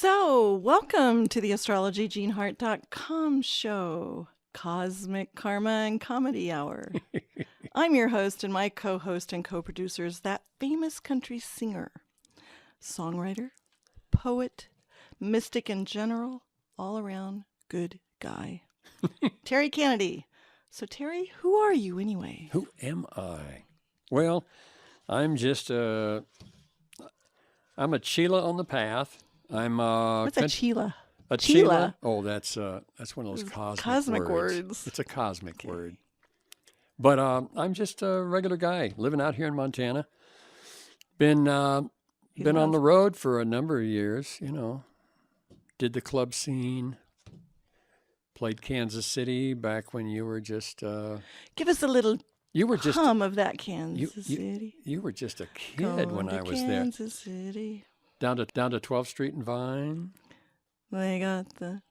So, welcome to the astrologygeneheart.com show, Cosmic Karma and Comedy Hour. I'm your host, and my co-host and co-producer is that famous country singer, songwriter, poet, mystic in general, all-around good guy, Terry Canady. So, Terry, who are you anyway? Who am I? Well, I'm just I'm a Chila on the path. I'm What's a Chila? A Chila? Oh, that's one of those cosmic words. It's a cosmic word. But I'm just a regular guy living out here in Montana. Been on the road for a number of years. You know, did the club scene. Played Kansas City back when you were just. Give us a little. You were just hum of that Kansas City. You were just a kid when I was there. Kansas City. Down to 12th Street and Vine. They got the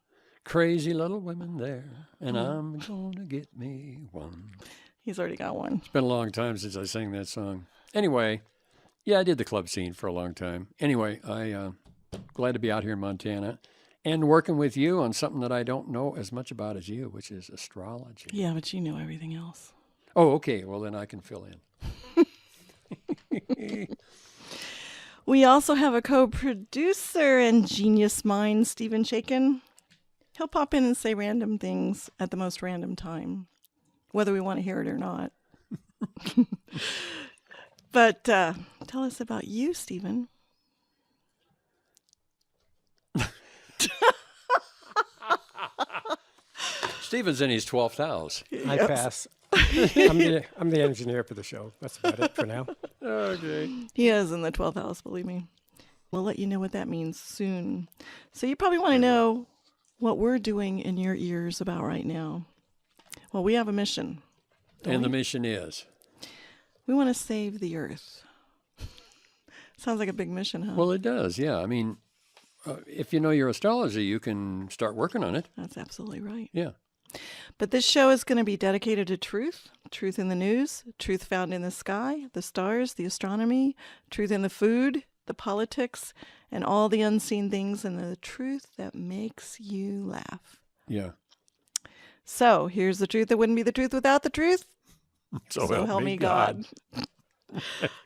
crazy little women there, and I'm gonna get me one. He's already got one. It's been a long time since I sang that song. Anyway, yeah, I did the club scene for a long time. Anyway, glad to be out here in Montana and working with you on something that I don't know as much about as you, which is astrology. Yeah, but you know everything else. Oh, okay. Well, then I can fill in. We also have a co-producer and genius mind, Stephen Shaken. He'll pop in and say random things at the most random time, whether we want to hear it or not. But tell us about you, Stephen. Stephen's in his 12th house. I pass. I'm the engineer for the show. That's about it for now. Okay. He is in the 12th house, believe me. We'll let you know what that means soon. So you probably want to know what we're doing in your ears about right now. Well, we have a mission. And the mission is? We want to save the earth. Sounds like a big mission, huh? Well, it does, yeah. I mean, if you know your astrology, you can start working on it. That's absolutely right. Yeah. But this show is going to be dedicated to truth, truth in the news, truth found in the sky, the stars, the astronomy, truth in the food, the politics, and all the unseen things, and the truth that makes you laugh. Yeah. So here's the truth that wouldn't be the truth without the truth. So help me God.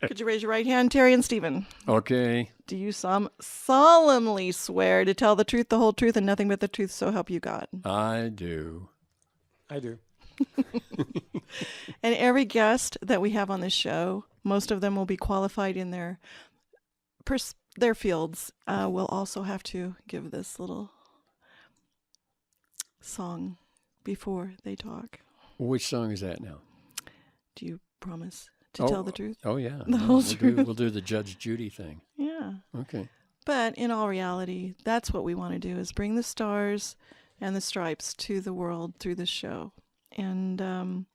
Could you raise your right hand, Terry and Stephen? Okay. Do you solemnly swear to tell the truth, the whole truth, and nothing but the truth, so help you God? I do. I do. And every guest that we have on this show, most of them will be qualified in their fields. Will also have to give this little song before they talk. Which song is that now? Do you promise to tell the truth? Oh, yeah. The whole truth. We'll do the Judge Judy thing. Yeah. Okay. But in all reality, that's what we want to do, is bring the stars and the stripes to the world through this show, and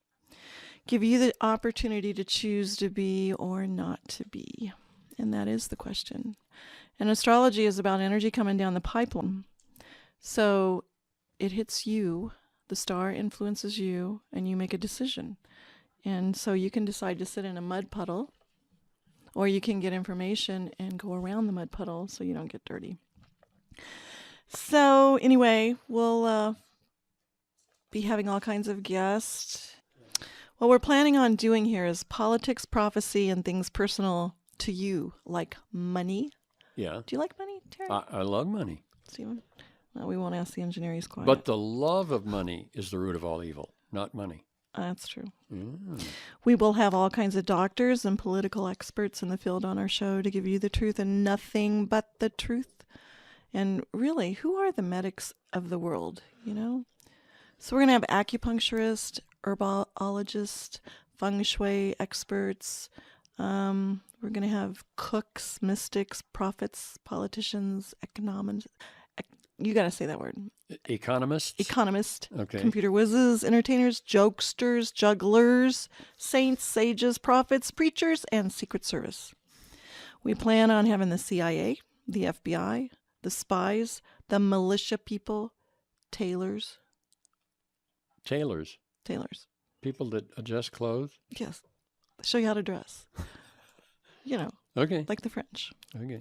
give you the opportunity to choose to be or not to be. And that is the question. And astrology is about energy coming down the pipeline. So it hits you, the star influences you, and you make a decision. And so you can decide to sit in a mud puddle, or you can get information and go around the mud puddle so you don't get dirty. So anyway, we'll be having all kinds of guests. What we're planning on doing here is politics, prophecy, and things personal to you, like money. Yeah. Do you like money, Terry? I love money. Stephen? Well, we won't ask the engineer, he's quiet. But the love of money is the root of all evil, not money. That's true. Mm. We will have all kinds of doctors and political experts in the field on our show to give you the truth and nothing but the truth. And really, who are the medics of the world, you know? So we're going to have acupuncturists, herbologists, feng shui experts. We're going to have cooks, mystics, prophets, politicians, economists. You got to say that word. Economists? Economists, Okay. computer whizzes, entertainers, jokesters, jugglers, saints, sages, prophets, preachers, and Secret Service. We plan on having the CIA, the FBI, the spies, the militia people, tailors. Tailors? Tailors. People that adjust clothes? Yes. Show you how to dress. You know, Okay. like the French. Okay.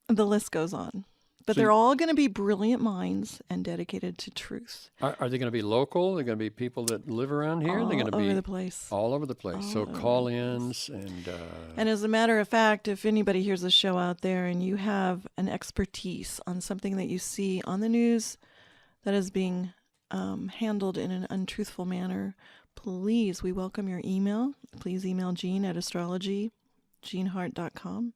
The list goes on. But So they're all going to be brilliant minds and dedicated to truth. Are they going to be local? They're going to be people that live around here? They're going All to over be the place. all over the place. All So over the call-ins and And as a matter of fact, if anybody hears this show out there and you have an expertise on something that you see on the news that is being handled in an untruthful manner, please, we welcome your email. Please email Jean at astrology@jeanhart.com.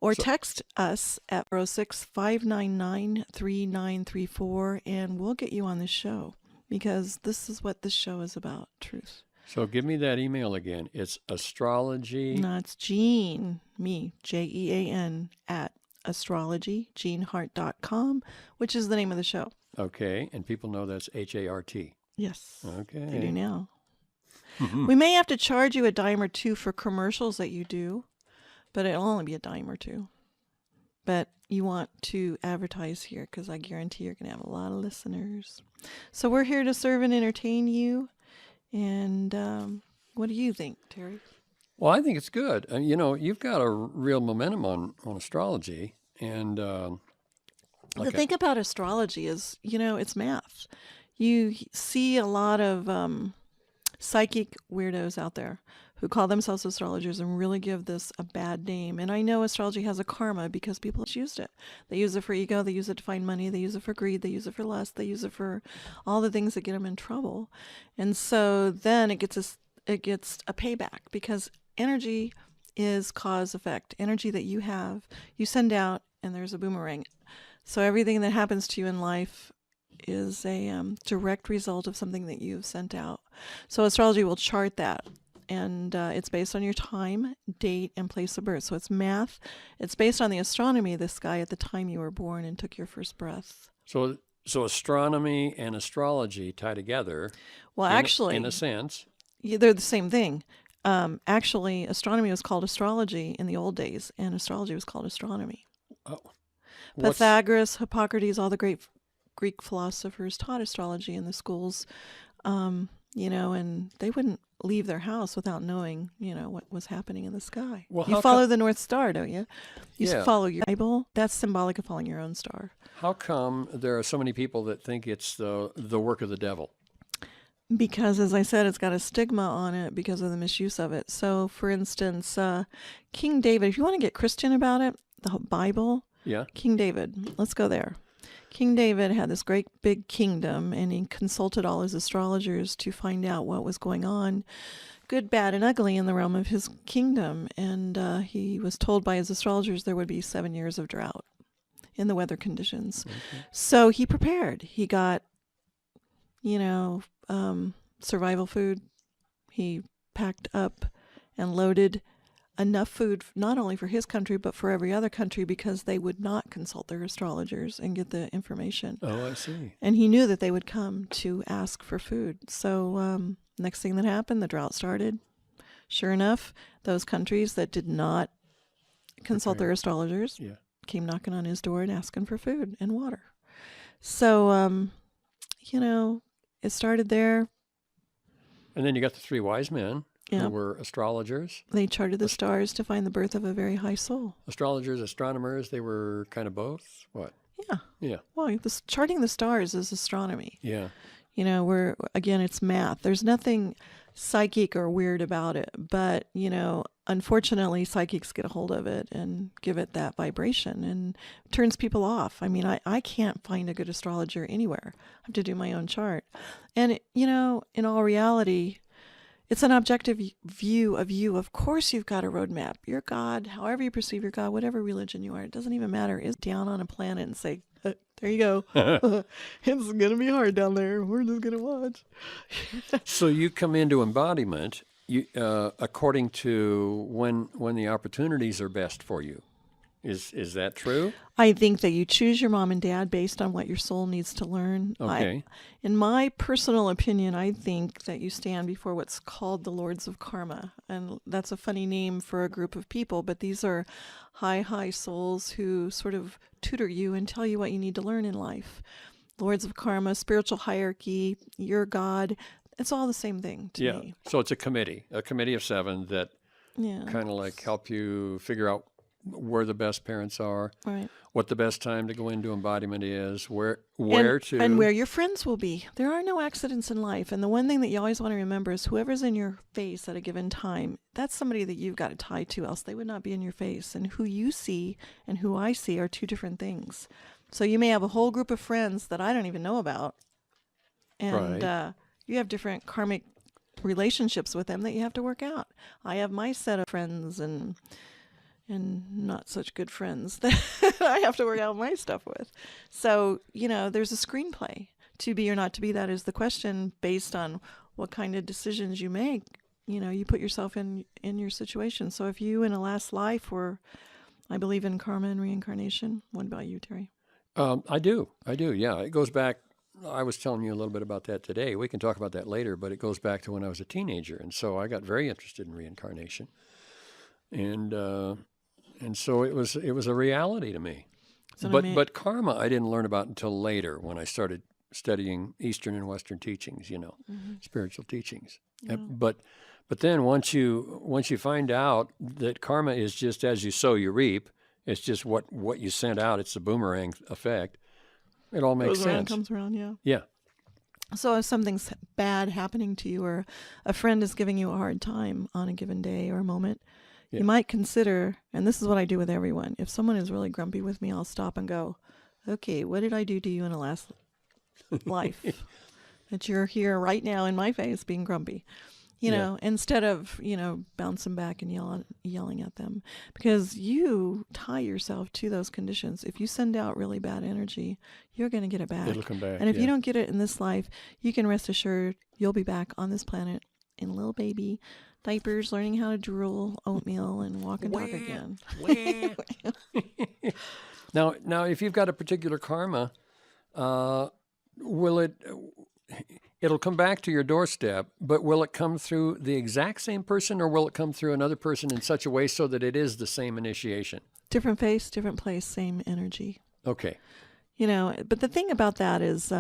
Or text us at 406-599-3934, and we'll get you on the show, because this is what this show is about, truth. so give me that email again. It's astrology. No, it's Jean, me, Jean, at astrology.jeanhart.com, which is the name of the show. Okay, and people know that's HART. Yes, Okay. they do now. We may have to charge you a dime or two for commercials that you do, but it'll only be a dime or two. But you want to advertise here, because I guarantee you're going to have a lot of listeners. So we're here to serve and entertain you. And what do you think, Terry? Well, I think it's good. You know, you've got a real momentum on astrology, and The thing about astrology is, it's math. You see a lot of psychic weirdos out there who call themselves astrologers and really give this a bad name. And I know astrology has a karma because people have used it. They use it for ego. They use it to find money. They use it for greed. They use it for lust. They use it for all the things that get them in trouble. And so then it gets a payback, because energy is cause effect. Energy that you have, you send out, and there's a boomerang. So everything that happens to you in life is a direct result of something that you've sent out. So astrology will chart that. And it's based on your time, date, and place of birth. So it's math. It's based on the astronomy of the sky at the time you were born and took your first breath. so astronomy and astrology tie together. Well, actually, in a sense. they're the same thing. Actually, astronomy was called astrology in the old days, and astrology was called astronomy. Oh, Pythagoras, Hippocrates, all the great Greek philosophers taught astrology in the schools, and they wouldn't leave their house without knowing, what was happening in the sky. Well, You how follow the North Star, don't you? You Yeah. follow your Bible. That's symbolic of following your own star. How come there are so many people that think it's the work of the devil? Because, as I said, it's got a stigma on it because of the misuse of it. So, for instance, King David, if you want to get Christian about it, the Bible, Yeah. King David, let's go there. King David had this great big kingdom, and he consulted all his astrologers to find out what was going on, good, bad, and ugly, in the realm of his kingdom. And he was told by his astrologers there would be 7 years of drought in the weather conditions. Okay. So he prepared. He got, survival food. He packed up and loaded enough food, not only for his country, but for every other country, because they would not consult their astrologers and get the information. Oh, I see. And he knew that they would come to ask for food. So next thing that happened, the drought started. Sure enough, those countries that did not consult their astrologers Yeah. came knocking on his door and asking for food and water. So, it started there. And then you got the three wise men Yeah. who were astrologers. They charted the stars to find the birth of a very high soul. Astrologers, astronomers, they were kind of both. What? Yeah. Yeah. Well, charting the stars is astronomy. Yeah. Again, it's math. There's nothing psychic or weird about it. But, unfortunately, psychics get a hold of it and give it that vibration and turns people off. I mean, I can't find a good astrologer anywhere. I have to do my own chart. And, in all reality, it's an objective view of you. Of course, you've got a roadmap. Your God, however you perceive your God, whatever religion you are, it doesn't even matter, is down on a planet and say, there you go. It's going to be hard down there. We're just going to watch. So you come into embodiment according to when the opportunities are best for you. Is that true? I think that you choose your mom and dad based on what your soul needs to learn. Okay. In my personal opinion, I think that you stand before what's called the Lords of Karma. And that's a funny name for a group of people, but these are high souls who sort of tutor you and tell you what you need to learn in life. Lords of Karma, spiritual hierarchy, your God, it's all the same thing to me. So it's a committee of 7 that Yeah. kind of like help you figure out where the best parents are, Right. what the best time to go into embodiment is, where to. And where your friends will be. There are no accidents in life. And the one thing that you always want to remember is whoever's in your face at a given time, that's somebody that you've got to tie to, else they would not be in your face. And who you see and who I see are two different things. So you may have a whole group of friends that I don't even know about. And Right. You have different karmic relationships with them that you have to work out. I have my set of friends and not such good friends that I have to work out my stuff with. So, there's a screenplay. To be or not to be, that is the question based on what kind of decisions you make. You put yourself in your situation. So if you in a last life were, I believe in karma and reincarnation. What about you, Terry? I do. Yeah, it goes back. I was telling you a little bit about that today. We can talk about that later, but it goes back to when I was a teenager, and so I got very interested in reincarnation, and so it was a reality to me. But karma I didn't learn about until later when I started studying Eastern and Western teachings, spiritual teachings. Yeah. But then once you find out that karma is just as you sow, you reap. It's just what you sent out. It's the boomerang effect. It all makes Goes around, sense. comes around, yeah. Yeah. So if something's bad happening to you, or a friend is giving you a hard time on a given day or a moment, you might consider, and this is what I do with everyone, if someone is really grumpy with me, I'll stop and go, okay, what did I do to you in a last life that you're here right now in my face being grumpy? Instead of, bouncing back and yelling at them, because you tie yourself to those conditions. If you send out really bad energy, you're going to get it back. It'll come back. And if you don't get it in this life, you can rest assured you'll be back on this planet in a little baby diapers, learning how to drool, oatmeal, and walk and talk again. Now, if you've got a particular karma, it'll come back to your doorstep, but will it come through the exact same person, or will it come through another person in such a way so that it is the same initiation? Different face, different place, same energy. Okay. But the thing about that is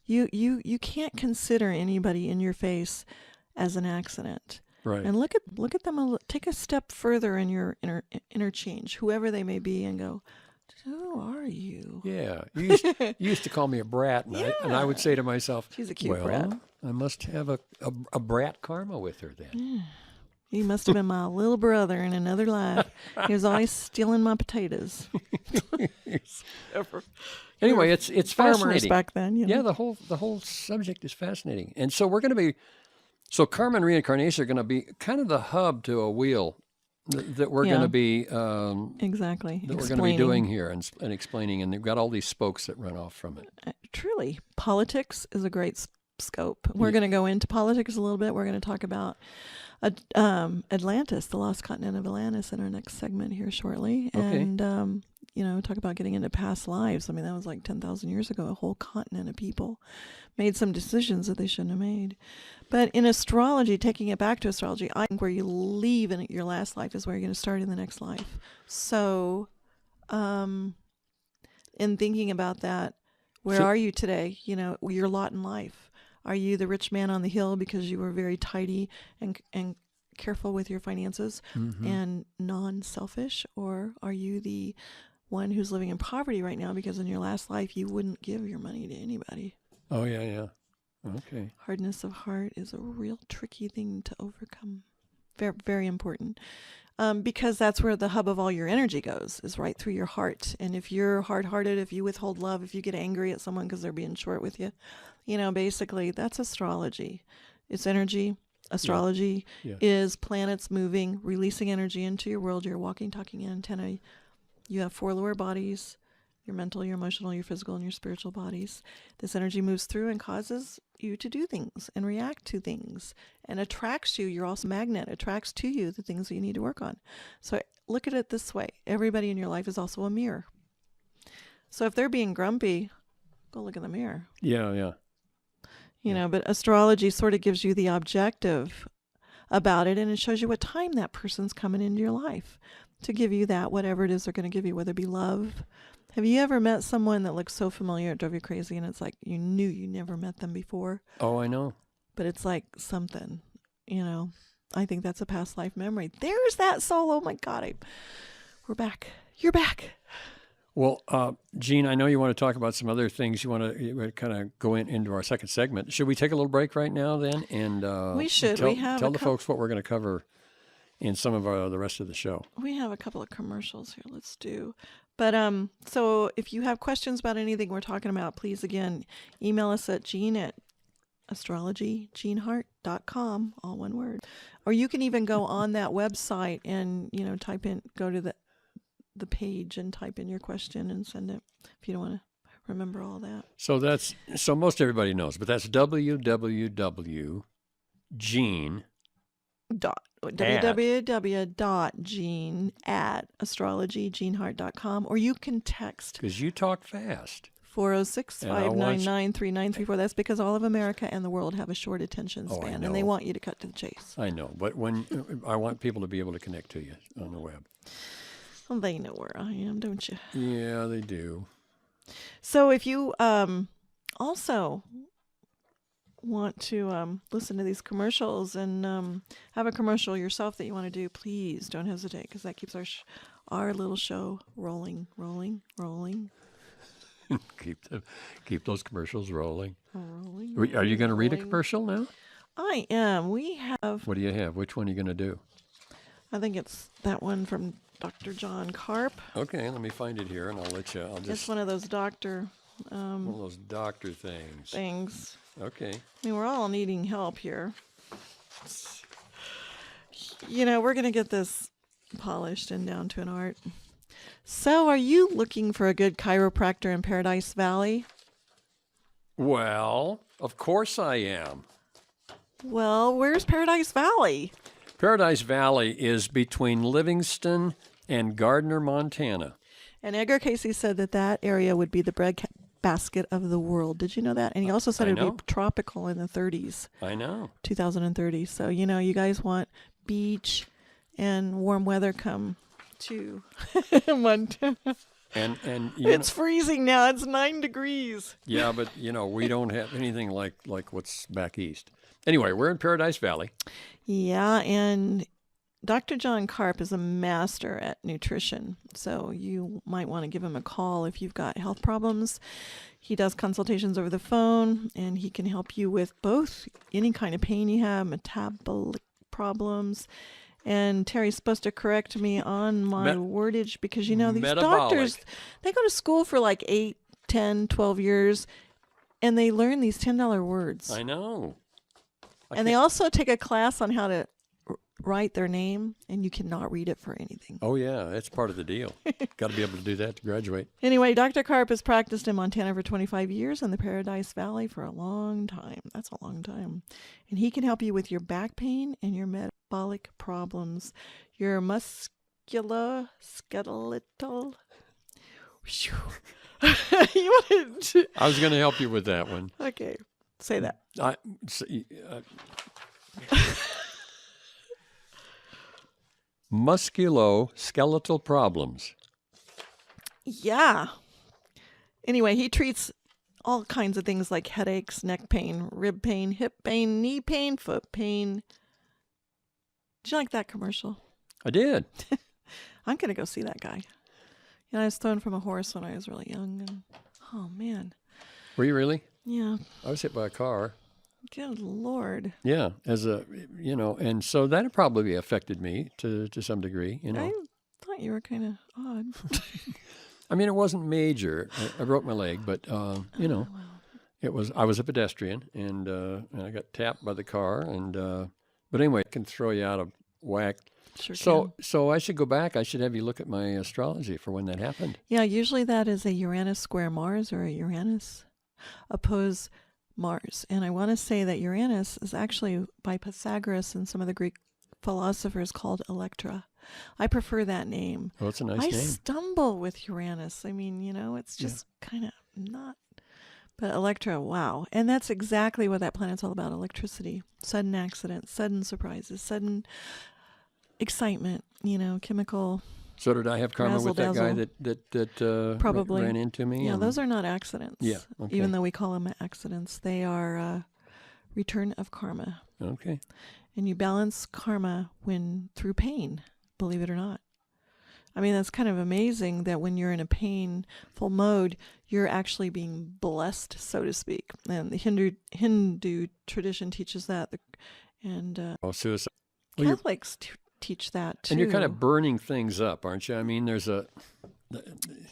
you can't consider anybody in your face as an accident. Right. And look at them, take a step further in your interchange, whoever they may be, and go, who are you? Yeah. You used to call me a brat, and I would say to myself, she's a cute brat. I must have a brat karma with her then. Yeah. He must have been my little brother in another life. He was always stealing my potatoes. Anyway, it's fascinating. Back then, Yeah, the whole subject is fascinating. And so so karma and reincarnation are going to be kind of the hub to a wheel that we're going to be exactly that we're going to be doing here and explaining, and they've got all these spokes that run off from it. Truly, politics is a great scope. We're going to go into politics a little bit. We're going to talk about Atlantis, the lost continent of Atlantis, in our next segment here shortly, and talk about getting into past lives. I mean, that was like 10,000 years ago. A whole continent of people made some decisions that they shouldn't have made. But in astrology, taking it back to astrology, I think where you leave in your last life is where you're going to start in the next life. So, in thinking about that, where are you today? Your lot in life. Are you the rich man on the hill because you were very tidy and careful with your finances and non-selfish? Or are you the one who's living in poverty right now because in your last life you wouldn't give your money to anybody? Oh, yeah. Okay. Hardness of heart is a real tricky thing to overcome. Very, very important. Because that's where the hub of all your energy goes, is right through your heart. And if you're hard-hearted, if you withhold love, if you get angry at someone because they're being short with you, basically that's astrology. It's energy. Astrology is planets moving, releasing energy into your world. You're a walking, talking antenna. You have 4 lower bodies, your mental, your emotional, your physical, and your spiritual bodies. This energy moves through and causes you to do things and react to things and attracts you. You're also a magnet, attracts to you the things that you need to work on. So look at it this way. Everybody in your life is also a mirror. So if they're being grumpy, go look in the mirror. Yeah. But astrology sort of gives you the objective about it, and it shows you what time that person's coming into your life to give you that, whatever it is they're going to give you, whether it be love. Have you ever met someone that looks so familiar it drove you crazy, and it's like you knew you never met them before? Oh, I know. But it's like something, I think that's a past life memory. There's that soul. Oh my God, we're back. You're back. Well, Jean, I know you want to talk about some other things. You want to kind of go into our second segment. Should we take a little break right now then? And we should. Tell the folks what we're going to cover in some of the rest of the show. We have a couple of commercials here. Let's do. But so if you have questions about anything we're talking about, please, again, email us at Jean@astrologyjeanhart.com, all one word. Or you can even go on that website and, go to the page and type in your question and send it if you don't want to remember all that. So most everybody knows, but that's www.jean@astrologyjeanhart.com, or you can text. Because you talk fast. 406-599-3934. That's because all of America and the world have a short attention span, and they want you to cut to the chase. I know, but when I want people to be able to connect to you on the web. Well, they know where I am, don't you? Yeah, they do. So if you also want to listen to these commercials and have a commercial yourself that you want to do, please don't hesitate, because that keeps our little show rolling. keep those commercials rolling. Rolling. Are you going to read a commercial now? I am. We have. What do you have? Which one are you going to do? I think it's that one from Dr. John Karp. Okay, let me find it here, and I'll let you. It's one of those doctor. One of those doctor things. Okay. I mean, we're all needing help here. We're going to get this polished and down to an art. So, are you looking for a good chiropractor in Paradise Valley? Well, of course I am. Well, where's Paradise Valley? Paradise Valley is between Livingston and Gardner, Montana. And Edgar Casey said that area would be the breadbasket of the world. Did you know that? And he also said it would be tropical in the 30s. I know. 2030. So, you guys want beach and warm weather, come to Montana. And it's freezing now. It's 9 degrees. Yeah, but we don't have anything like what's back east. Anyway, we're in Paradise Valley. Yeah, and Dr. John Karp is a master at nutrition, so you might want to give him a call if you've got health problems. He does consultations over the phone, and he can help you with both any kind of pain you have, metabolic problems. And Terry's supposed to correct me on my wordage, because, these doctors, they go to school for like 8, 10, 12 years, and they learn these $10 words. I know. And they also take a class on how to write their name, and you cannot read it for anything. Oh, yeah, that's part of the deal. Got to be able to do that to graduate. Anyway, Dr. Karp has practiced in Montana for 25 years and the Paradise Valley for a long time. That's a long time. And he can help you with your back pain and your metabolic problems, your musculoskeletal. I was going to help you with that one. Okay, say that. Musculoskeletal problems. Yeah. Anyway, he treats all kinds of things like headaches, neck pain, rib pain, hip pain, knee pain, foot pain. Did you like that commercial? I did. I'm going to go see that guy. I was thrown from a horse when I was really young. And, oh, man. Were you really? Yeah. I was hit by a car. Good Lord. Yeah, and so that probably affected me to some degree, I thought you were kind of odd. I mean, it wasn't major. I broke my leg, but, Wow. I was a pedestrian, and I got tapped by the car, but anyway, it can throw you out of whack. Sure So I should go back. I should have you look at my astrology for when that happened. Yeah, usually that is a Uranus square Mars or a Uranus oppose Mars. And I want to say that Uranus is actually by Pythagoras and some of the Greek philosophers called Electra. I prefer that name. Well, it's a nice I name. stumble with Uranus. I mean, it's just kind of not. But Electra, wow. And that's exactly what that planet's all about, electricity. Sudden accidents, sudden surprises, sudden excitement, chemical. So did I have karma with that guy that Probably ran into me? Yeah, those are not accidents. Yeah, okay. Even though we call them accidents, they are return of karma. Okay. And you balance karma through pain, believe it or not. I mean, that's kind of amazing that when you're in a painful mode, you're actually being blessed, so to speak. And the Hindu tradition teaches that, and Suicide. Well, Catholics teach that too. and you're kind of burning things up, aren't you? I mean, there's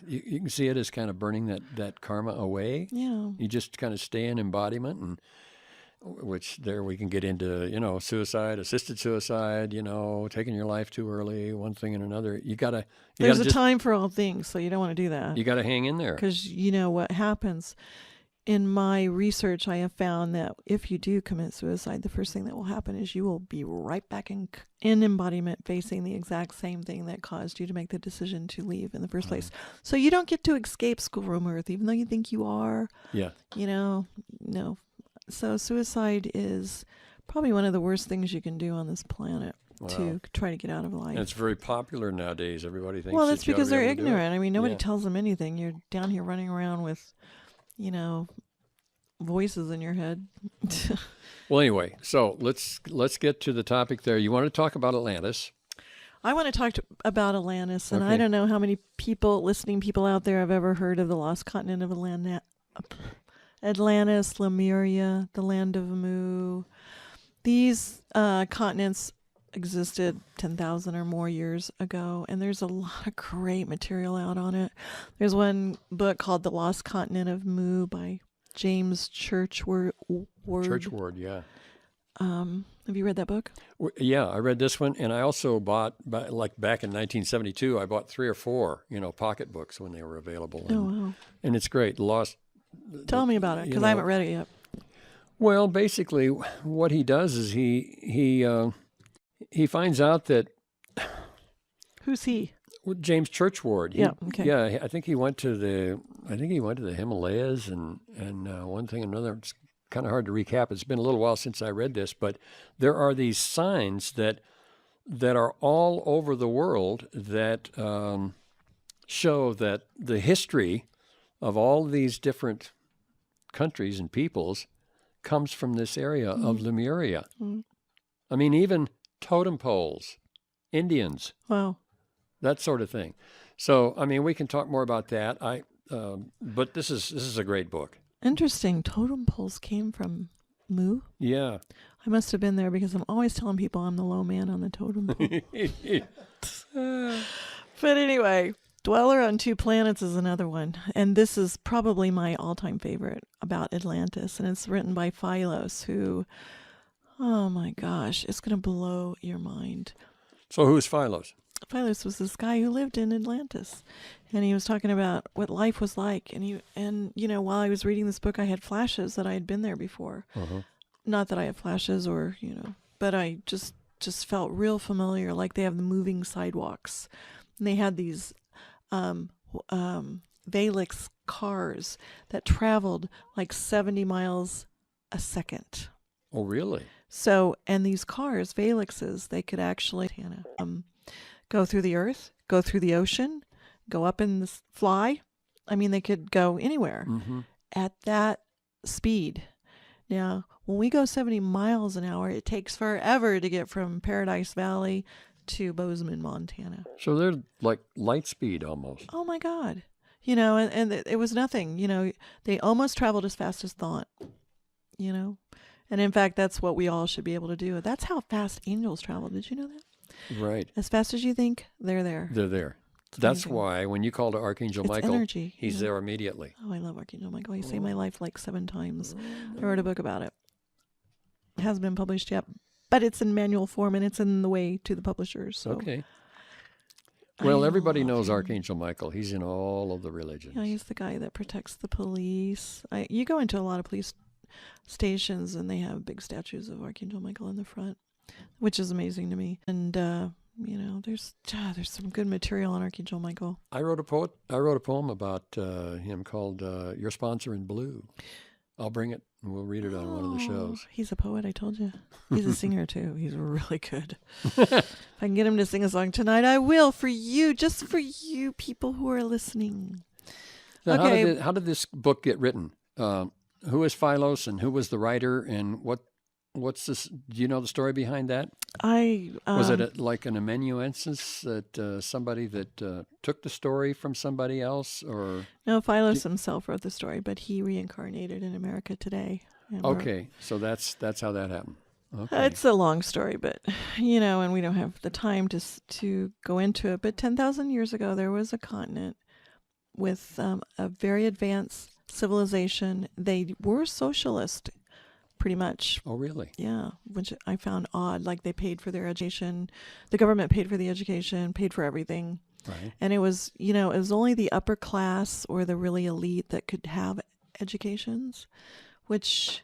you can see it as kind of burning that karma away. Yeah. You just kind of stay in embodiment, and which there we can get into, suicide, assisted suicide, taking your life too early, one thing and another. There's a time for all things, so you don't want to do that. You got to hang in there. Because you know what happens. In my research, I have found that if you do commit suicide, the first thing that will happen is you will be right back in embodiment, facing the exact same thing that caused you to make the decision to leave in the first place. So you don't get to escape schoolroom earth, even though you think you are. Yeah. No. So suicide is probably one of the worst things you can do on this planet to try to get out of life. And it's very popular nowadays. Everybody thinks. Well, that's because they're ignorant. I mean, nobody Yeah. tells them anything. You're down here running around with, voices in your head. Well, anyway, so let's get to the topic there. You want to talk about Atlantis? I want to talk about Atlantis, and Okay. I don't know how many listening people out there have ever heard of the lost continent of Atlantis, Lemuria, the land of Mu. These continents existed 10,000 or more years ago, and there's a lot of great material out on it. There's one book called The Lost Continent of Mu by James Churchward. Churchward, yeah. Have you read that book? Yeah, I read this one, and I also bought, like back in 1972, I bought 3 or 4, pocket books when they were available. And, Oh, wow. and it's great. Tell me about it, because I haven't read it yet. Well, basically, what he does is he finds out that Who's he? James Churchward. Yeah, okay. Yeah, I think he went to the Himalayas and one thing and another. It's kind of hard to recap. It's been a little while since I read this, but there are these signs that are all over the world that show that the history of all these different countries and peoples comes from this area of Lemuria. Mm. I mean, even totem poles, Indians, Wow. that sort of thing. So, I mean, we can talk more about that. But this is a great book. Interesting. Totem poles came from Mu? Yeah. I must have been there because I'm always telling people I'm the low man on the totem pole. But anyway, Dweller on Two Planets is another one. And this is probably my all-time favorite about Atlantis. And it's written by Philos, who, oh my gosh, it's going to blow your mind. So who's Philos? Philos was this guy who lived in Atlantis, and he was talking about what life was like. And while I was reading this book, I had flashes that I had been there before. Uh-huh. Not that I have flashes but I just felt real familiar. Like they have the moving sidewalks, and they had these Valix cars that traveled like 70 miles a second. Oh, really? So, and these cars, Valixes, they could actually go through the earth, go through the ocean, go up and fly. I mean, they could go anywhere at that speed. Now, when we go 70 miles an hour, it takes forever to get from Paradise Valley to Bozeman, Montana. So they're like light speed almost. Oh my God. And it was nothing. They almost traveled as fast as thought, And in fact, that's what we all should be able to do. That's how fast angels travel. Did you know that? Right. As fast as you think, they're there. They're there. It's That's amazing. why when you call to Archangel It's Michael, energy, he's there immediately. Oh, I love Archangel Michael. He saved my life like 7 times. I wrote a book about it. It hasn't been published yet, but it's in manual form and it's in the way to the publishers. So. Okay. Well, everybody love knows him. Archangel Michael. He's in all of the religions. Yeah, he's the guy that protects the police. You go into a lot of police stations and they have big statues of Archangel Michael in the front, which is amazing to me. And there's some good material on Archangel Michael. I wrote a poem about him called "Your Sponsor in Blue." I'll bring it and we'll read it on one of the shows. He's a poet, I told you. He's a singer too. He's really good. If I can get him to sing a song tonight, I will, for you, just for you people who are listening. Now, Okay. how did this book get written? Who is Philos and who was the writer and what what's this? Do you know the story behind that? I Was it like an amanuensis that somebody that took the story from somebody else, or? no, Philos himself wrote the story, but he reincarnated in America today. And Okay, so that's how that happened. Okay. it's a long story, but and we don't have the time to go into it. But 10,000 years ago, there was a continent with a very advanced civilization. They were socialist, pretty much. Oh, really? Yeah, which I found odd. Like they paid for their education, the government paid for the education, paid for everything, Right. and it was it was only the upper class or the really elite that could have educations, which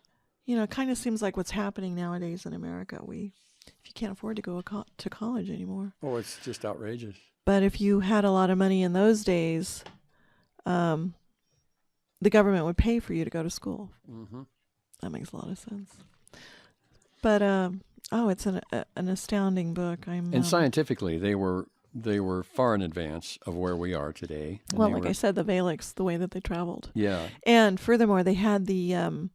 kind of seems like what's happening nowadays in America. If you can't afford to go to college anymore. Oh, it's just outrageous. But if you had a lot of money in those days, the government would pay for you to go to school. Mm-hmm. That makes a lot of sense. But it's an astounding book. And scientifically, they were far in advance of where we are today. And well, like I said, the Valaks, the way that they traveled. Yeah. And furthermore, they had the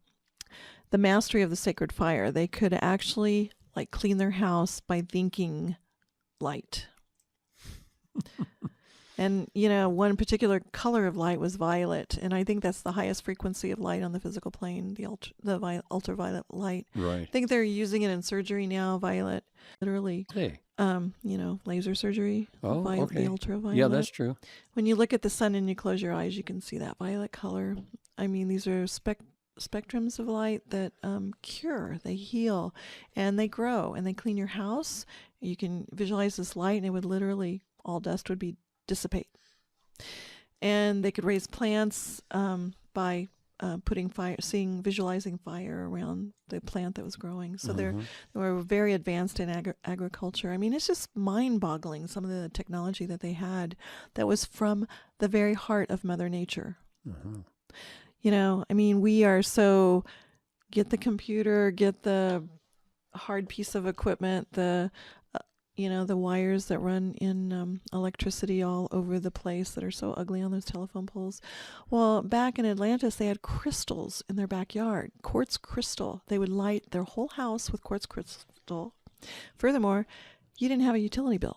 mastery of the sacred fire. They could actually like clean their house by thinking light. And one particular color of light was violet, and I think that's the highest frequency of light on the physical plane, the ultraviolet light. Right. I think they're using it in surgery now, violet, literally. Hey. Laser surgery. Oh, okay. The ultraviolet. Yeah, that's true. When you look at the sun and you close your eyes, you can see that violet color. I mean, these are spectrums of light that cure, they heal, and they grow, and they clean your house. You can visualize this light, and it would literally, all dust would dissipate. And they could raise plants by putting fire, visualizing fire around the plant that was growing. So they were very advanced in agriculture. I mean, it's just mind-boggling, some of the technology that they had that was from the very heart of Mother Nature. I mean, we are so, get the computer, get the hard piece of equipment, the wires that run in electricity all over the place that are so ugly on those telephone poles. Well, back in Atlantis, they had crystals in their backyard, quartz crystal. They would light their whole house with quartz crystal. Furthermore, you didn't have a utility bill.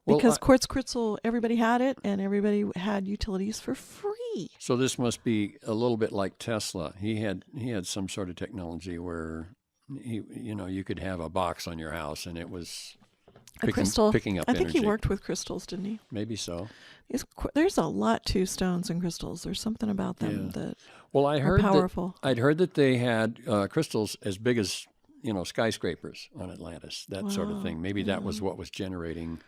Because quartz crystal, everybody had it, and everybody had utilities for free. So this must be a little bit like Tesla. He had some sort of technology where you could have a box on your house, and it was picking up I think energy. he worked with crystals, didn't he? Maybe so. There's a lot to stones and crystals. There's something about them that are powerful. I'd heard that they had crystals as big as skyscrapers on Atlantis, that sort of thing. Maybe that was what was generating.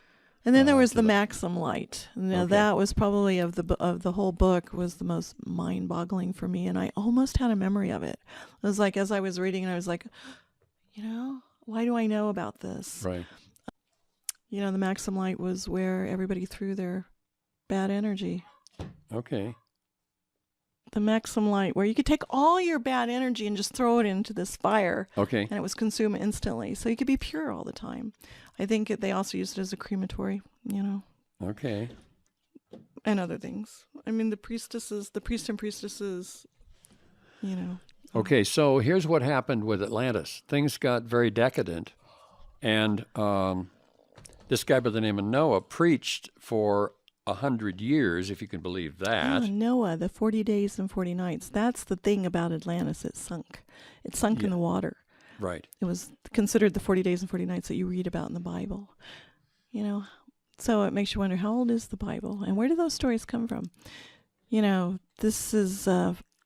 And then there was the Maxim light. Now that was probably of the whole book was the most mind-boggling for me, and I almost had a memory of it. It was like as I was reading, and I was like, why do I know about this? Right. The Maxim light was where everybody threw their bad energy. Okay. The Maxim light, where you could take all your bad energy and just throw it into this fire. Okay. And it was consumed instantly. So you could be pure all the time. I think they also used it as a crematory, Okay. And other things. I mean, the priests and priestesses, Okay, so here's what happened with Atlantis. Things got very decadent, and this guy by the name of Noah preached for 100 years, if you can believe that. Oh, Noah, the 40 days and 40 nights. That's the thing about Atlantis. It sunk. It sunk in the water. Right. It was considered the 40 days and 40 nights that you read about in the Bible. So it makes you wonder, how old is the Bible? And where do those stories come from? This is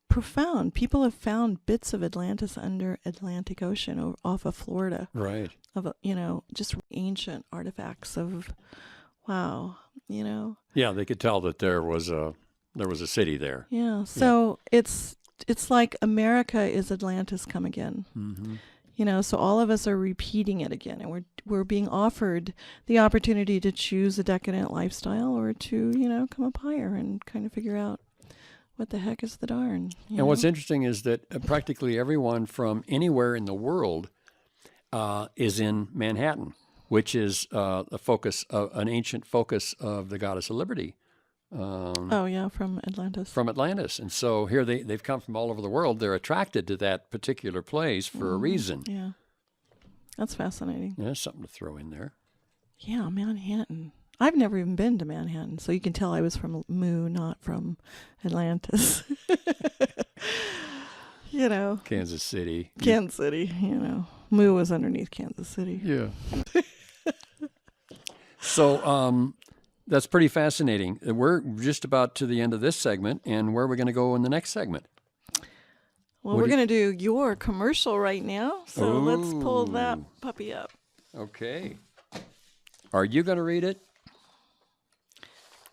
profound. People have found bits of Atlantis under Atlantic Ocean off of Florida. Right. Of, just ancient artifacts of, wow, Yeah, they could tell that there was a city there. Yeah, so it's like America is Atlantis come again. Mm-hmm. So all of us are repeating it again, and we're being offered the opportunity to choose a decadent lifestyle or to, come up higher and kind of figure out what the heck is the darn. And what's interesting is that practically everyone from anywhere in the world is in Manhattan, which is an ancient focus of the goddess of liberty, Oh yeah, from Atlantis. from Atlantis. And so here they've come from all over the world. They're attracted to that particular place for a reason. Yeah, that's fascinating. Yeah, something to throw in there. Yeah, Manhattan. I've never even been to Manhattan, so you can tell I was from Mu, not from Atlantis. You know, Kansas City. Kansas City, you know. Mu was underneath Kansas City. Yeah. So that's pretty fascinating. We're just about to the end of this segment, and where are we going to go in the next segment? Well, we're going to do your commercial right now, so let's pull that puppy up. Okay. Are you going to read it?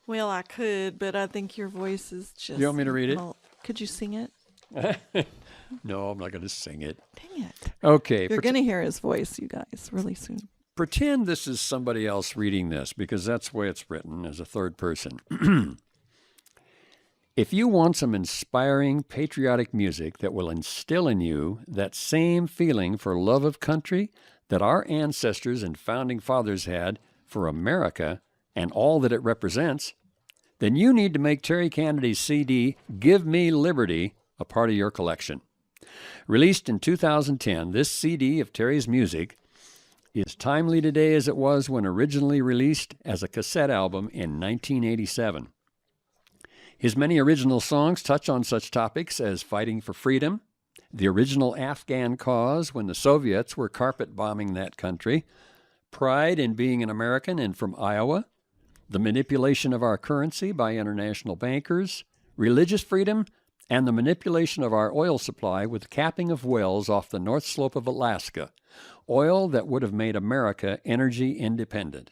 Well, I could, but I think your voice is just... You want me to read it? Could you sing it? No, I'm not going to sing it. Dang it. Okay. You're going to hear his voice, you guys, really soon. Pretend this is somebody else reading this, because that's the way it's written, as a third person. If you want some inspiring, patriotic music that will instill in you that same feeling for love of country that our ancestors and founding fathers had for America and all that it represents, then you need to make Terry Canady's CD, Give Me Liberty, a part of your collection. Released in 2010, this CD of Terry's music is timely today as it was when originally released as a cassette album in 1987. His many original songs touch on such topics as fighting for freedom, the original Afghan cause when the Soviets were carpet bombing that country, pride in being an American and from Iowa, the manipulation of our currency by international bankers, religious freedom, and the manipulation of our oil supply with capping of wells off the north slope of Alaska, oil that would have made America energy independent.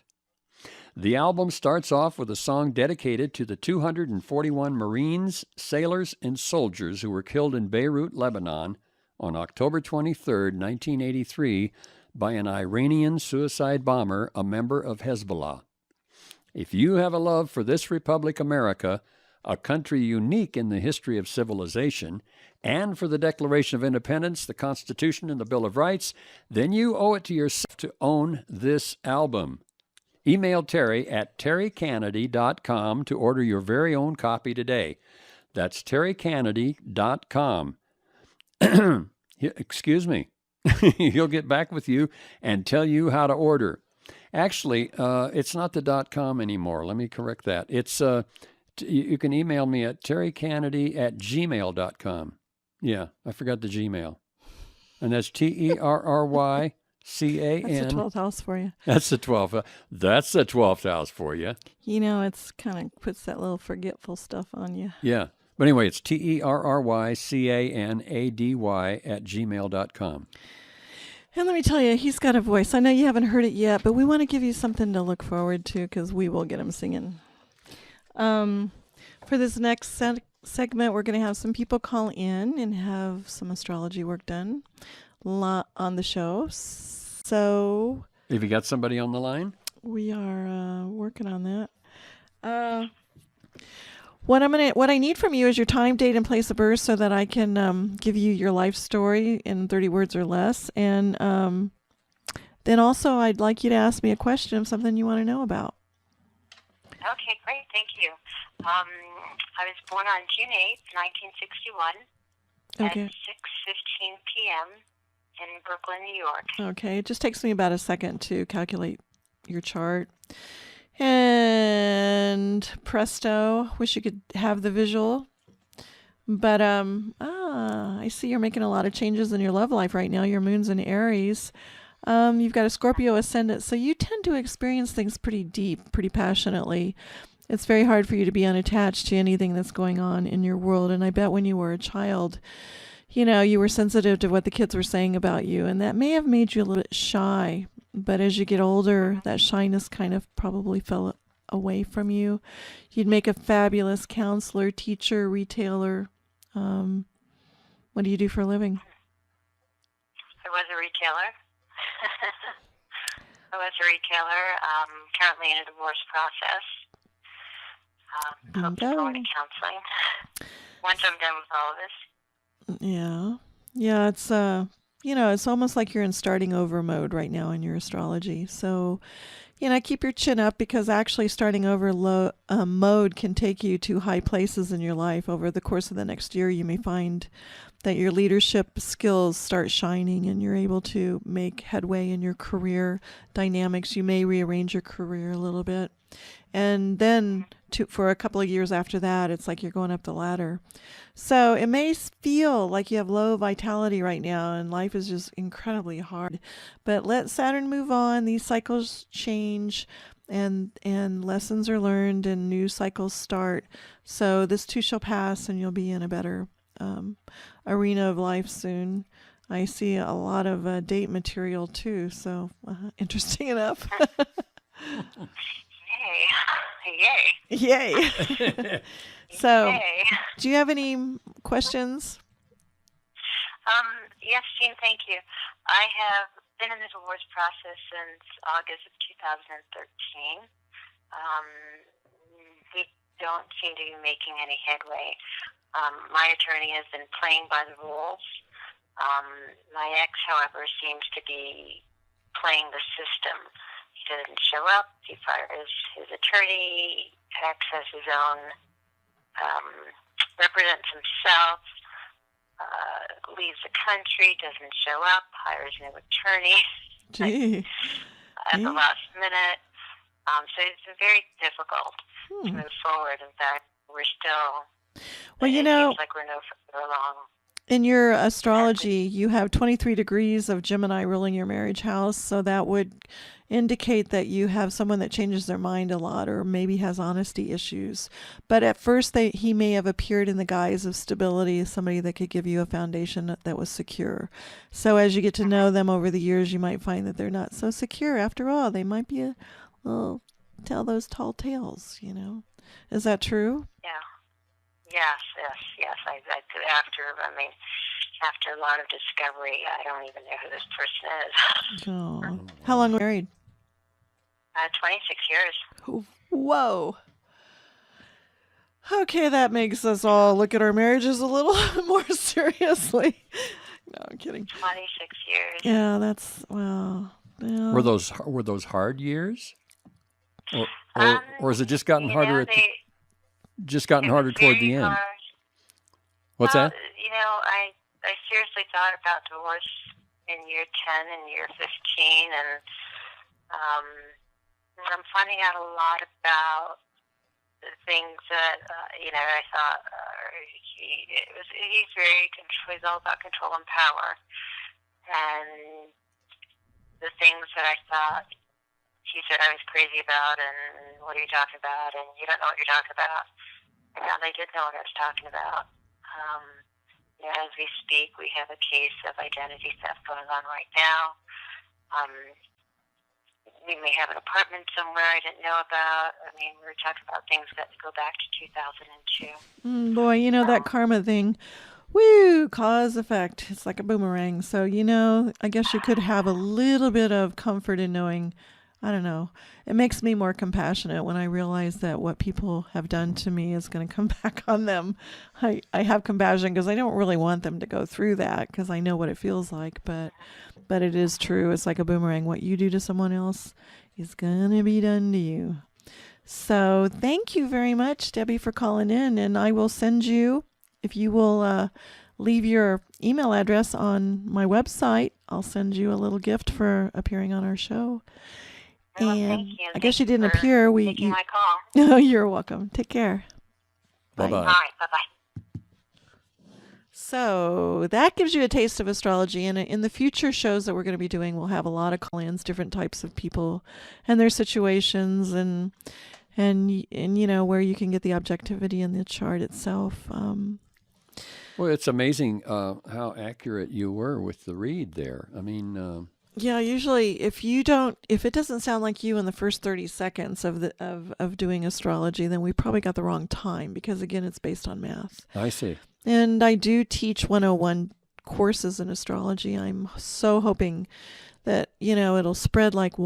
The album starts off with a song dedicated to the 241 Marines, sailors, and soldiers who were killed in Beirut, Lebanon on October 23, 1983, by an Iranian suicide bomber, a member of Hezbollah. If you have a love for this Republic America, a country unique in the history of civilization, and for the Declaration of Independence, the Constitution, and the Bill of Rights, then you owe it to yourself to own this album. Email Terry at terrycanady.com to order your very own copy today. That's terrycanady.com. Excuse me. He'll get back with you and tell you how to order. Actually, it's not the .com anymore. Let me correct that. It's you can email me at terrycanady@gmail.com. Yeah, I forgot the Gmail. And that's TERRYCAN. That's the 12th house for you. That's the 12th. That's the 12th house for you. You know, it's kind of puts that little forgetful stuff on you. Yeah. But anyway, it's TERRYCANADY@gmail.com. And let me tell you, he's got a voice. I know you haven't heard it yet, but we want to give you something to look forward to because we will get him singing. For this next segment, we're going to have some people call in and have some astrology work done on the show. So, have you got somebody on the line? We are working on that. What I need from you is your time, date, and place of birth, so that I can give you your life story in 30 words or less. And then also, I'd like you to ask me a question of something you want to know about. Okay, great. Thank you. I was born on June 8th, 1961 Okay. at 6:15 p.m. in Brooklyn, New York. Okay. It just takes me about a second to calculate your chart. And presto, wish you could have the visual. But I see you're making a lot of changes in your love life right now. Your moon's in Aries. You've got a Scorpio ascendant, so you tend to experience things pretty deep, pretty passionately. It's very hard for you to be unattached to anything that's going on in your world. And I bet when you were a child, you know, you were sensitive to what the kids were saying about you, and that may have made you a little bit shy. But as you get older, that shyness kind of probably fell away from you. You'd make a fabulous counselor, teacher, retailer. What do you do for a living? I was a retailer. Currently in a divorce process. Hope to go into counseling once I'm done with all of this. Yeah, it's it's almost like you're in starting over mode right now in your astrology. So keep your chin up, because actually starting over low mode can take you to high places in your life. Over the course of the next year, you may find that your leadership skills start shining and you're able to make headway in your career dynamics. You may rearrange your career a little bit. And then for a couple of years after that, it's like you're going up the ladder. So it may feel like you have low vitality right now and life is just incredibly hard. But let Saturn move on. These cycles change and lessons are learned and new cycles start. So this too shall pass and you'll be in a better arena of life soon. I see a lot of date material too. So interesting enough. Yay. Yay. So, Yay. do you have any questions? Yes, Jean, thank you. I have been in the divorce process since August of 2013. We don't seem to be making any headway. My attorney has been playing by the rules. My ex, however, seems to be playing the system. He doesn't show up. He fires his attorney, acts as his own, represents himself, leaves the country, doesn't show up, hires a new attorney Gee. at the last minute. So it's been very difficult to move forward. In fact, we're still, Well, it seems like we're no further along. in your astrology, you have 23 degrees of Gemini ruling your marriage house. So that would indicate that you have someone that changes their mind a lot or maybe has honesty issues. But at first, he may have appeared in the guise of stability, somebody that could give you a foundation that was secure. So as you get to know them over the years, you might find that they're not so secure after all. They might be tell those tall tales, Is that true? Yeah. Yes. After a lot of discovery, I don't even know who this person is. Oh. How long married? 26 years. Whoa. Okay, that makes us all look at our marriages a little more seriously. No, I'm kidding. 26 years. Yeah, that's, well. Yeah. Were those hard years? Or has it just gotten harder harder toward the end? Hard. What's that? I seriously thought about divorce in year 10 and year 15, and I'm finding out a lot about the things that I thought he's very control. He's all about control and power, and the things that I thought he said I was crazy about, and what are you talking about, and you don't know what you're talking about. I found I did know what I was talking about. As we speak, we have a case of identity theft going on right now. We may have an apartment somewhere I didn't know about. I mean, we were talking about things that go back to 2002. Boy, that karma thing. Woo, cause effect. It's like a boomerang. So, I guess you could have a little bit of comfort in knowing, I don't know. It makes me more compassionate when I realize that what people have done to me is going to come back on them. I have compassion because I don't really want them to go through that because I know what it feels like. But it is true. It's like a boomerang. What you do to someone else is going to be done to you. So thank you very much, Debbie, for calling in. And I will send you, if you will leave your email address on my website, I'll send you a little gift for appearing on our show. Well, and thank you. I guess you didn't appear. Taking my call. Oh, you're welcome. Take care. Bye-bye. All right, bye-bye. So that gives you a taste of astrology. And in the future shows that we're going to be doing, we'll have a lot of call-ins, different types of people and their situations and where you can get the objectivity in the chart itself. Well, it's amazing how accurate you were with the read there. I mean... Yeah, usually if it doesn't sound like you in the first 30 seconds of doing astrology, then we probably got the wrong time because again, it's based on math. I see. And I do teach 101 courses in astrology. I'm so hoping that, it'll spread like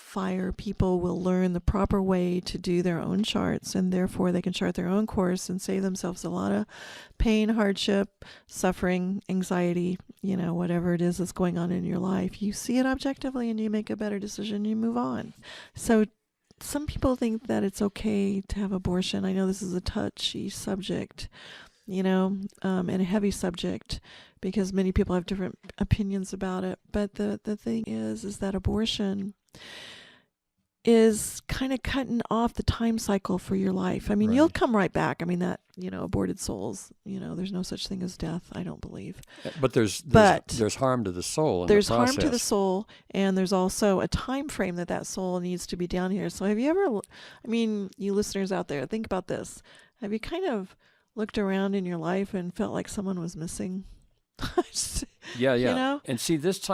fire, people will learn the proper way to do their own charts, and therefore they can chart their own course and save themselves a lot of pain, hardship, suffering, anxiety, whatever it is that's going on in your life. You see it objectively and you make a better decision, you move on. So some people think that it's okay to have abortion. I know this is a touchy subject, and a heavy subject, because many people have different opinions about it. But the thing is that abortion is kind of cutting off the time cycle for your life. I mean, you'll come right back. I mean, that, aborted souls, there's no such thing as death, I don't believe. But there's harm to the soul in the process. There's harm to the soul, and there's also a time frame that soul needs to be down here. So have you ever, you listeners out there, think about this. Have you kind of looked around in your life and felt like someone was missing? Yeah. And see, this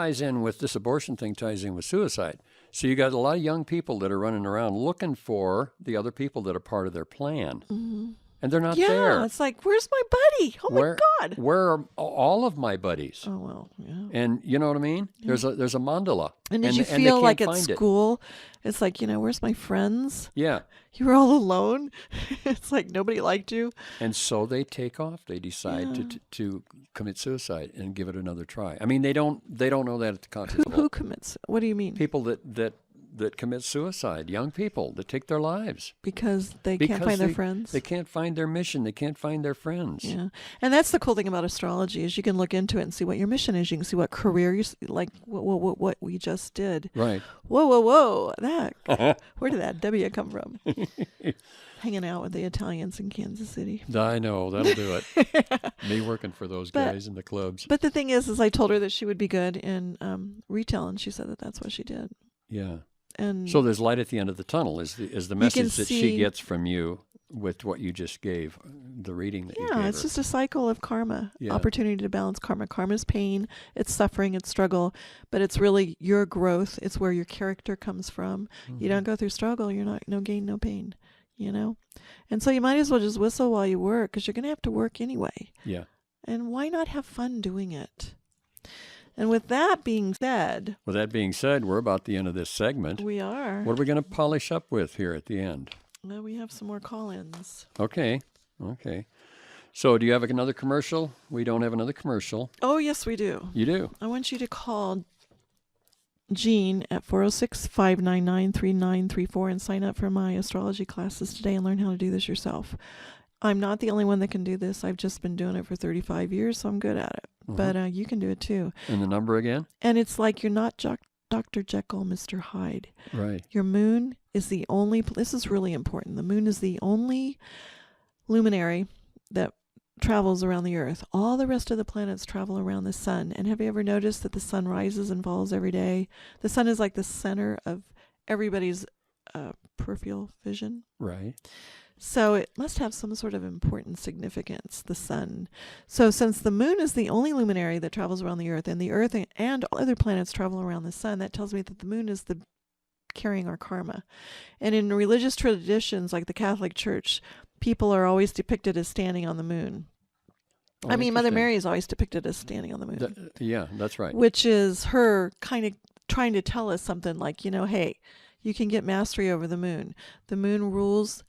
abortion thing ties in with suicide. So you got a lot of young people that are running around looking for the other people that are part of their plan. Mm-hmm. And they're not there. Yeah, it's like, where's my buddy? Oh, my God. Where are all of my buddies? Oh, well, yeah. And you know what I mean? Yeah. There's a mandala. And did you feel like at school, it's like, where's my friends? Yeah. You were all alone. It's like nobody liked you. And so they take off. They decide to commit suicide and give it another try. I mean, they don't know that at the conscious level. Who commits? What do you mean? People that commit suicide, young people that take their lives. Because they can't find their friends? They can't find their mission. They can't find their friends. Yeah. And that's the cool thing about astrology is you can look into it and see what your mission is. You can see what career you like, what we just did. Right. Whoa. Where did that W come from? Hanging out with the Italians in Kansas City. I know. That'll do it. Me working for those guys in the clubs. But the thing is I told her that she would be good in retail, and she said that that's what she did. Yeah. And so there's light at the end of the tunnel is the message that she gets from you with what you just gave, the reading that you gave her. Yeah, it's just a cycle of karma, opportunity to balance karma. Karma is pain, it's suffering, it's struggle, but it's really your growth. It's where your character comes from. Mm-hmm. You don't go through struggle, you're not, no gain, no pain, And so you might as well just whistle while you work, because you're going to have to work anyway. Yeah. And why not have fun doing it? And with that being said, we're about the end of this segment. We are. What are we going to polish up with here at the end? Well, we have some more call-ins. Okay. So do you have another commercial? We don't have another commercial. Oh, yes, we do. You do? I want you to call Jean at 406-599-3934 and sign up for my astrology classes today and learn how to do this yourself. I'm not the only one that can do this. I've just been doing it for 35 years, so I'm good at it. Mm-hmm. But you can do it too. And the number again? And it's like you're not Dr. Jekyll, Mr. Hyde. Right. Your moon is the only, this is really important. The moon is the only luminary that travels around the earth. All the rest of the planets travel around the sun. And have you ever noticed that the sun rises and falls every day? The sun is like the center of everybody's peripheral vision. Right. So it must have some sort of important significance, the sun. So since the moon is the only luminary that travels around the earth, and the earth and all other planets travel around the sun, that tells me that the moon is carrying our karma. And in religious traditions like the Catholic Church, people are always depicted as standing on the moon. Oh, Mother Mary is always depicted as standing on the moon. Yeah, that's right. Which is her kind of trying to tell us something like, hey, you can get mastery over the moon. The moon rules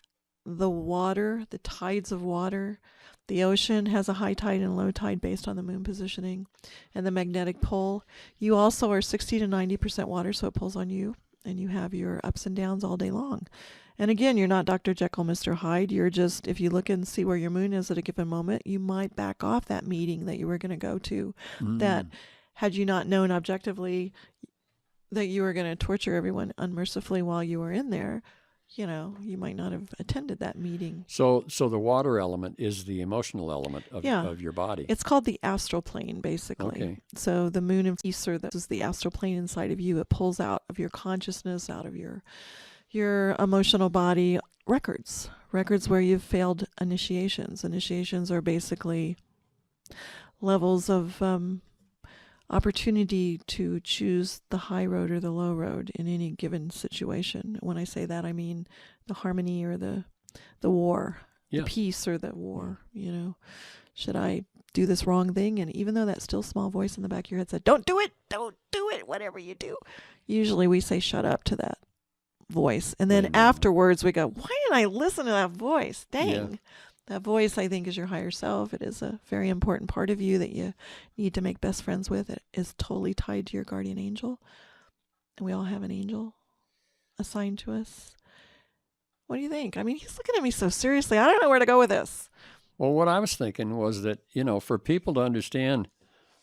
the water, the tides of water. The ocean has a high tide and low tide based on the moon positioning and the magnetic pole. You also are 60 to 90% water, so it pulls on you, and you have your ups and downs all day long. And again, you're not Dr. Jekyll, Mr. Hyde. You're just, if you look and see where your moon is at a given moment, you might back off that meeting that you were going to go to. That had you not known objectively that you were going to torture everyone unmercifully while you were in there, you might not have attended that meeting. So the water element is the emotional element of your body. It's called the astral plane, basically. Okay. So the moon and Easter, this is the astral plane inside of you. It pulls out of your consciousness, out of your emotional body, records where you've failed initiations. Initiations are basically levels of opportunity to choose the high road or the low road in any given situation. When I say that, I mean the harmony or the war, the peace or the war. Should I do this wrong thing? And even though that still small voice in the back of your head said, don't do it, whatever you do, usually we say shut up to that. voice. And then afterwards we go, why didn't I listen to that voice? Dang. Yeah. That voice, I think, is your higher self. It is a very important part of you that you need to make best friends with. It is totally tied to your guardian angel. And we all have an angel assigned to us. What do you think? I mean, he's looking at me so seriously. I don't know where to go with this. Well, what I was thinking was that, for people to understand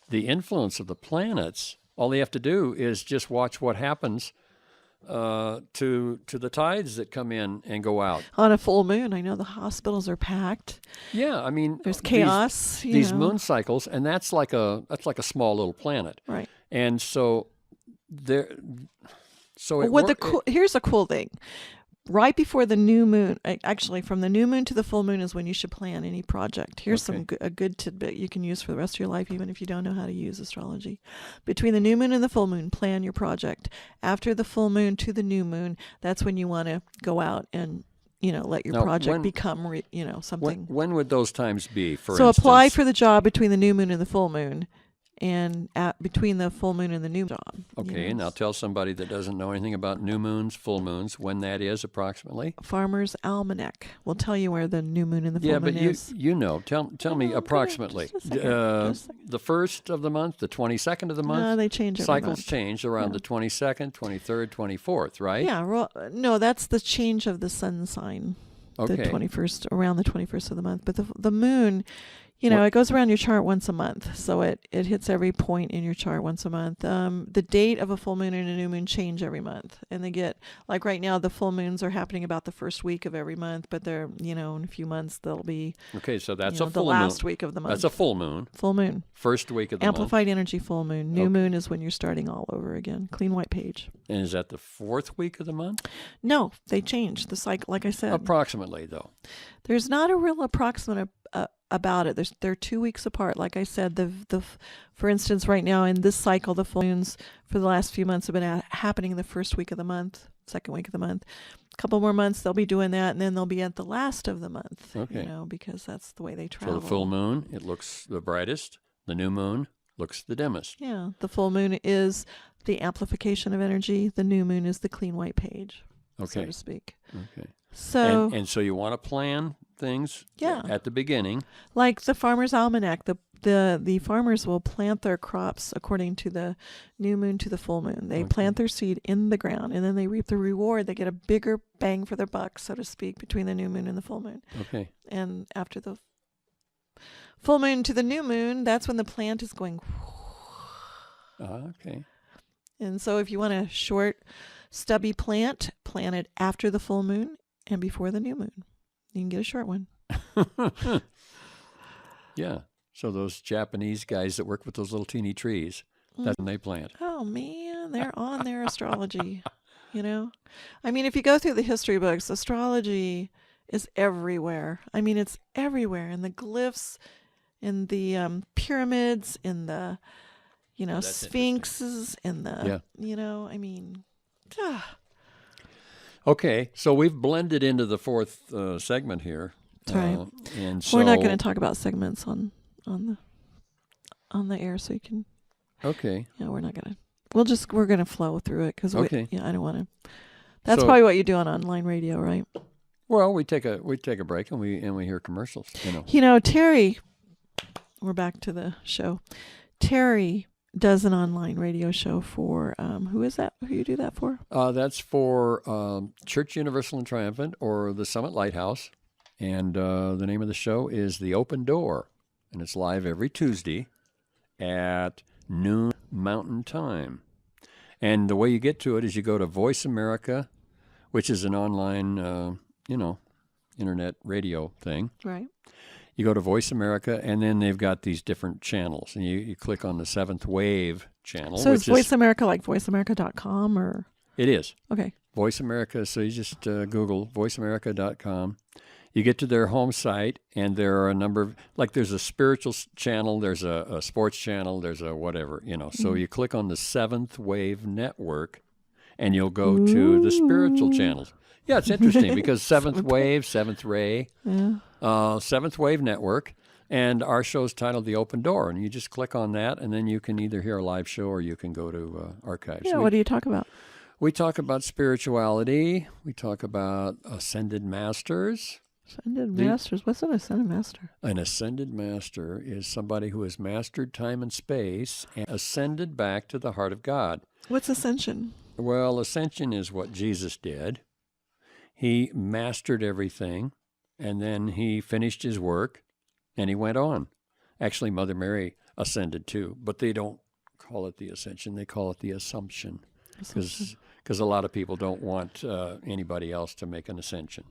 the influence of the planets, all they have to do is just watch what happens to the tides that come in and go out. On a full moon, I know the hospitals are packed. Yeah, I mean, there's chaos. These moon cycles, and that's like a small little planet, right? And so there, here's a cool thing. Right before the new moon, actually from the new moon to the full moon is when you should plan any project. Here's a good tidbit you can use for the rest of your life, even if you don't know how to use astrology. Between the new moon and the full moon, plan your project. After the full moon to the new moon, that's when you want to go out and let your project become something. When would those times be? For instance, apply for the job between the new moon and the full moon. And between the full moon and the new job. Okay, now tell somebody that doesn't know anything about new moons, full moons, when that is approximately. Farmer's Almanac will tell you where the new moon and the full moon is. Yeah, but tell me approximately. Just a second. The first of the month, the 22nd of the month? No, they change every Cycles month. change around the 22nd, 23rd, 24th, right? Yeah, no, that's the change of the sun sign. Okay. The 21st, around the 21st of the month. But the moon... it goes around your chart once a month, so it hits every point in your chart once a month. The date of a full moon and a new moon change every month, and they get, like right now, the full moons are happening about the first week of every month, but they're, in a few months they'll be. Okay, so that's a full the last week of the month. That's a full moon. Full moon. First week of the Amplified energy full moon. New moon is when you're starting all over again. Clean white page. And is that the fourth week of the month? No, they change the cycle, like I said. Approximately, though. There's not a real approximate about it. They're 2 weeks apart. Like I said, for instance, right now in this cycle, the full moons for the last few months have been happening the first week of the month, second week of the month. A couple more months they'll be doing that, and then they'll be at the last of the month. Okay. Because that's the way they travel. So the full moon, it looks the brightest. The new moon looks the dimmest. Yeah, the full moon is the amplification of energy. The new moon is the clean white page, so to speak. Okay. So and so you want to plan things at the beginning. Like the Farmer's Almanac, the farmers will plant their crops according to the new moon to the full moon. They plant their seed in the ground, and then they reap the reward. They get a bigger bang for their buck, so to speak, between the new moon and the full moon. Okay. And after the full moon to the new moon, that's when the plant is going. Okay. And so if you want a short, stubby plant, plant it after the full moon and before the new moon. You can get a short one. Yeah. So those Japanese guys that work with those little teeny trees, that's when they plant. Oh, man, they're on their astrology, I mean, if you go through the history books, astrology is everywhere. I mean, it's everywhere. In the glyphs, in the pyramids, in the, sphinxes, in the, I mean, Okay, so we've blended into the fourth segment here. That's right. And so we're not going to talk about segments on the air, so you can. Okay. Yeah, we're not going to. We're going to flow through it because I don't want to. That's So- probably what you do on online radio, right? Well, we take a break and we hear commercials. Terry. We're back to the show. Terry does an online radio show for who is that? Who you do that for? That's for Church Universal and Triumphant or the Summit Lighthouse, and the name of the show is The Open Door, and it's live every Tuesday at noon Mountain Time. And the way you get to it is you go to Voice America, which is an online, internet radio thing. Right. You go to Voice America, and then they've got these different channels. And you click on the Seventh Wave channel. So is Voice America like voiceamerica.com or? It is. Okay. Voice America, so you just Google voiceamerica.com. You get to their home site, and there are a number of, like there's a spiritual channel, there's a sports channel, there's a whatever, So you click on the Seventh Wave Network, and you'll go to the spiritual channels. Yeah, it's interesting because Seventh Wave, Seventh Ray, Seventh Wave Network, and our show's titled The Open Door, and you just click on that, and then you can either hear a live show or you can go to archives. Yeah, what do you talk about? We talk about spirituality. We talk about ascended masters. Ascended masters. What's an ascended master? An ascended master is somebody who has mastered time and space and ascended back to the heart of God. What's ascension? Well, ascension is what Jesus did. He mastered everything, and then he finished his work, and he went on. Actually, Mother Mary ascended too, but they don't call it the ascension. They call it the assumption, because a lot of people don't want anybody else to make an ascension.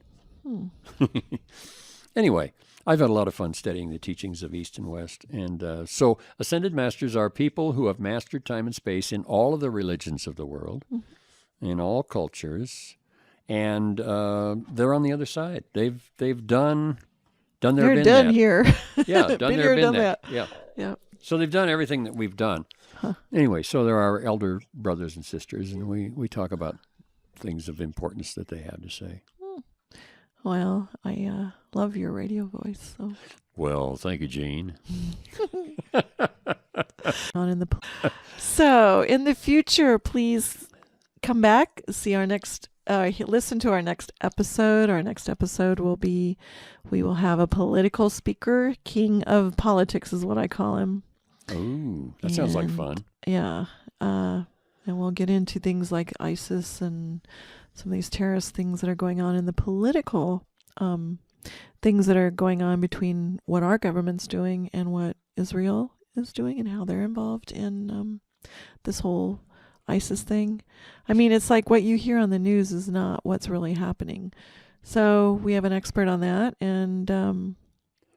Anyway, I've had a lot of fun studying the teachings of East and West. And so ascended masters are people who have mastered time and space in all of the religions of the world, in all cultures, and they're on the other side. They've done there, They're been done that. here. Yeah, done Been there, here, been done that. that. Yeah. Yeah. So they've done everything that we've done. Anyway, so there are elder brothers and sisters, and we talk about things of importance that they have to say. Well, I love your radio voice. So Well, thank you, Gene. on in the so in the future, please come back, see our next. Listen to our next episode. Our next episode will be, we will have a political speaker, king of politics is what I call him. Oh, that sounds like fun. Yeah. And we'll get into things like ISIS and some of these terrorist things that are going on in the political things that are going on between what our government's doing and what Israel is doing and how they're involved in this whole ISIS thing. I mean, it's like what you hear on the news is not what's really happening. So we have an expert on that, and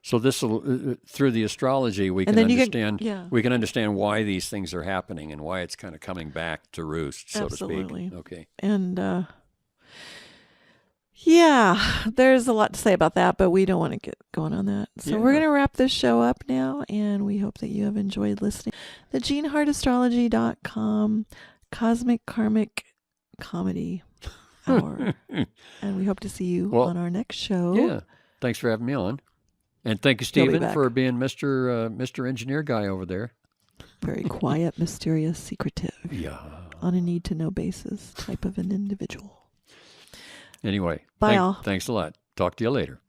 so this will through the astrology we can understand. We can understand why these things are happening and why it's kind of coming back to roost, so Absolutely. to speak. Okay. And yeah, there's a lot to say about that, but we don't want to get going on that. So we're going to wrap this show up now, and we hope that you have enjoyed listening. The GeneHartAstrology.com Cosmic Karmic Comedy Hour. And we hope to see you on our next show. Yeah. Thanks for having me on. And thank you, Stephen, for being Mr. Engineer guy over there. Very quiet, mysterious, secretive. Yeah. On a need-to-know basis type of an individual. Anyway. Bye, all. Thanks a lot. Talk to you later.